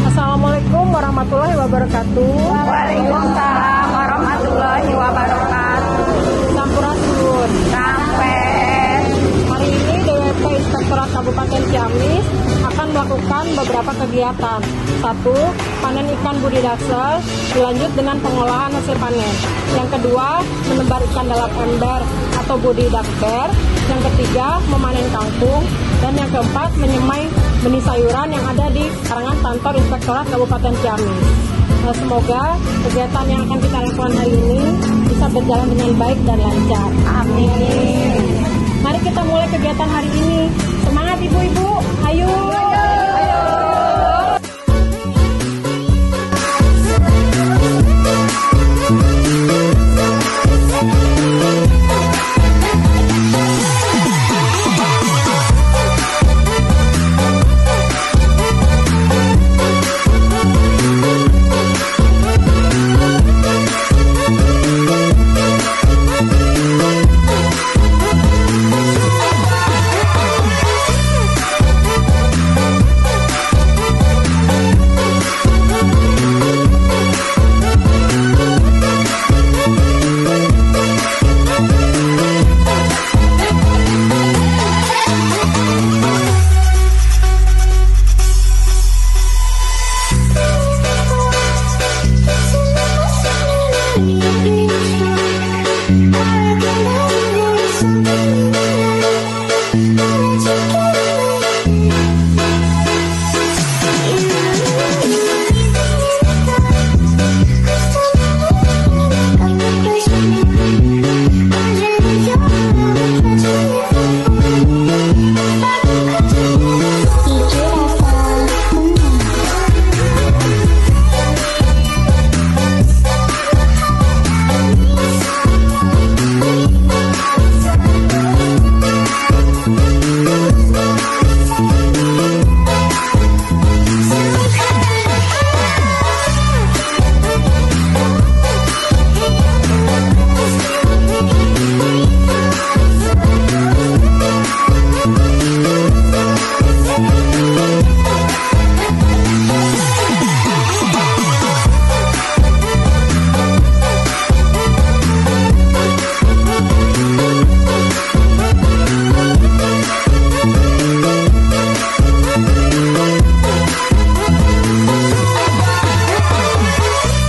Assalamualaikum warahmatullahi wabarakatuh. Waalaikumsalam warahmatullahi wabarakatuh. Sampurasun. Sampai Hari ini DWP Inspektorat Kabupaten Ciamis akan melakukan beberapa kegiatan. 1. Panen ikan budidasel dilanjut dengan pengolahan hasil panen. Yang kedua, menebar ikan dalam ember atau budidakber. Yang ketiga, memanen kangkung. Dan yang keempat, menyemai benih sayuran yang ada di karangan kantor Inspektorat Kabupaten Ciamis. Semoga kegiatan yang akan kita lakukan hari ini bisa berjalan dengan baik dan lancar. amin.